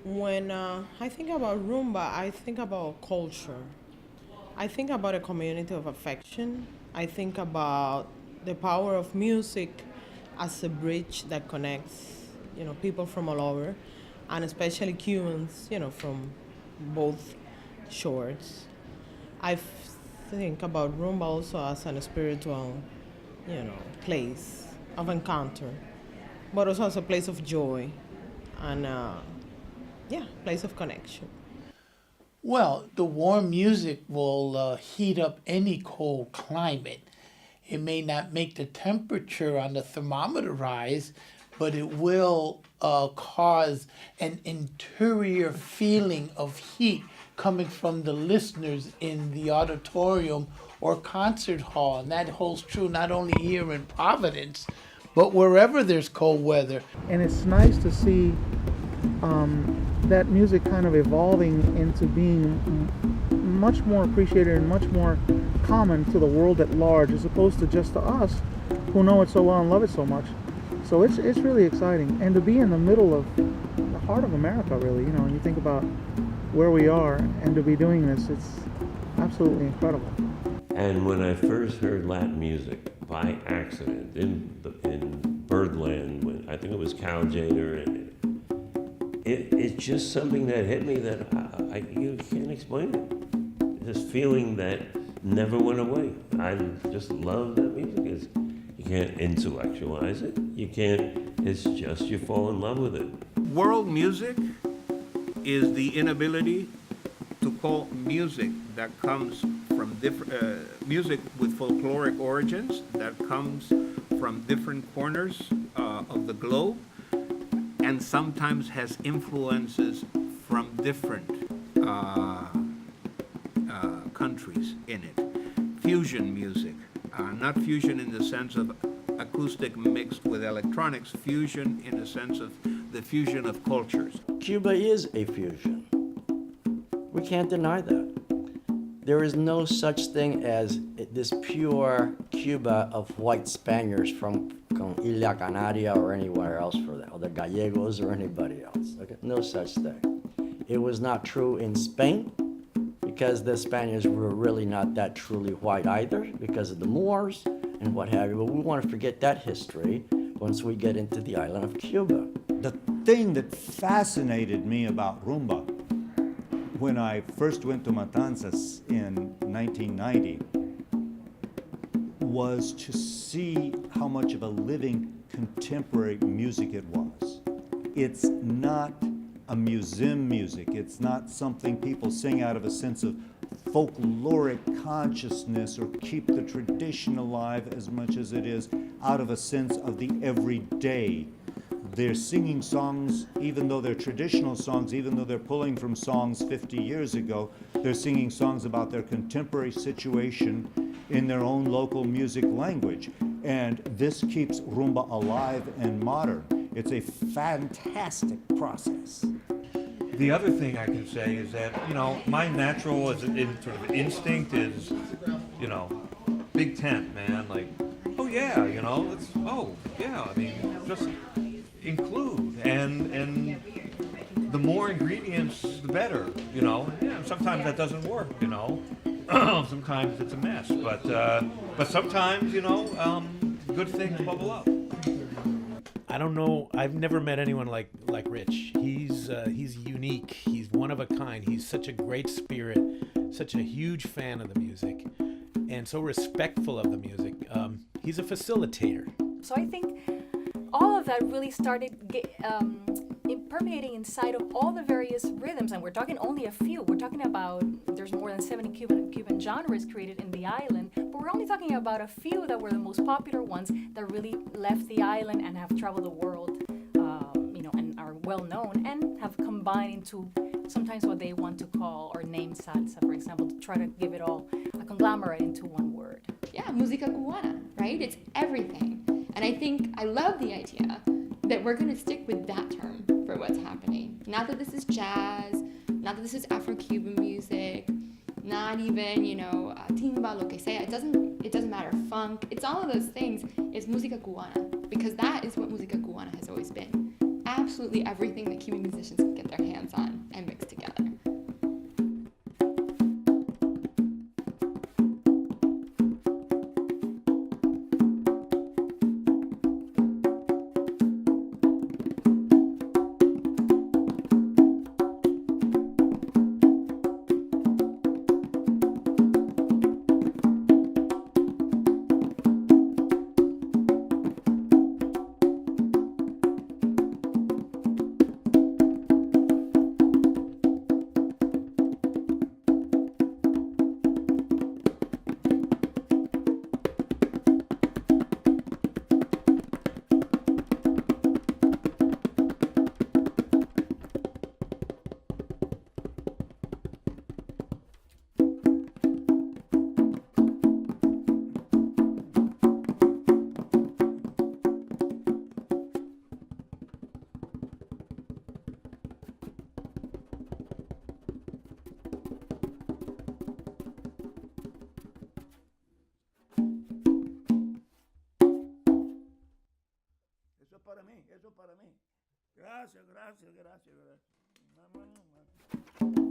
When I think about rumba, I think about culture. I think about a community of affection. I think about the power of music as a bridge that connects, people from all over, and especially Cubans, from both shores. Think about rumba also as a spiritual, place of encounter, but also as a place of joy and, place of connection. Well, the warm music will heat up any cold climate. It may not make the temperature on the thermometer rise, but it will cause an interior feeling of heat coming from the listeners in the auditorium or concert hall. And that holds true not only here in Providence, but wherever there's cold weather. And it's nice to see that music kind of evolving into being much more appreciated and much more common to the world at large, as opposed to just to us who know it so well and love it so much. So it's really exciting, and to be in the middle of the heart of America, really, and you think about where we are, and to be doing this, it's absolutely incredible. And when I first heard Latin music by accident in Birdland, when I think it was Cal Jader, and it's just something that hit me that you can't explain it. This feeling that never went away. I just love that music. You can't intellectualize it. You can't. It's just you fall in love with it. World music is the inability to call music that comes from different music with folkloric origins that comes from different corners of the globe, and sometimes has influences from different countries in it. Fusion music, not fusion in the sense of acoustic mixed with electronics, fusion in the sense of the fusion of cultures. Cuba is a fusion. We can't deny that. There is no such thing as this pure Cuba of white Spaniards from Isla Canaria or anywhere else for that, or the Gallegos or anybody else. Okay? No such thing. It was not true in Spain because the Spaniards were really not that truly white either because of the Moors and what have you. But we want to forget that history once we get into the island of Cuba. The thing that fascinated me about rumba when I first went to Matanzas in 1990 was to see how much of a living contemporary music it was. It's not a museum music. It's not something people sing out of a sense of folkloric consciousness or keep the tradition alive as much as it is out of a sense of the everyday. They're singing songs, even though they're traditional songs, even though they're pulling from songs 50 years ago, they're singing songs about their contemporary situation in their own local music language. And this keeps rumba alive and modern. It's a fantastic process. The other thing I can say is that, my natural sort of instinct is, big tent, man. Like, oh yeah, let's, just include. And the more ingredients, the better, Yeah, sometimes that doesn't work, Sometimes it's a mess. But sometimes, good things bubble up. I don't know. I've never met anyone like Rich. He's unique. He's one of a kind. He's such a great spirit, such a huge fan of the music, and so respectful of the music. He's a facilitator. So I think all of that really started permeating inside of all the various rhythms, and we're talking only a few. We're talking about there's more than 70 Cuban genres created in the island, but we're only talking about a few that were the most popular ones that really left the island and have traveled the world, and are well known and have combined into sometimes what they want to call or name salsa, for example, to try to give it all a conglomerate into one word. Yeah, música cubana, right? It's everything. And I think I love the idea that we're going to stick with that term for what's happening. Not that this is jazz, not that this is Afro-Cuban music, not even, timba, lo que sea. It doesn't matter. Funk. It's all of those things. It's música cubana because that is what música cubana has always been. absolutely everything that Cuban musicians can get their hands on and mix together. Eso es para mí, eso es para mí. Gracias, gracias, gracias, gracias.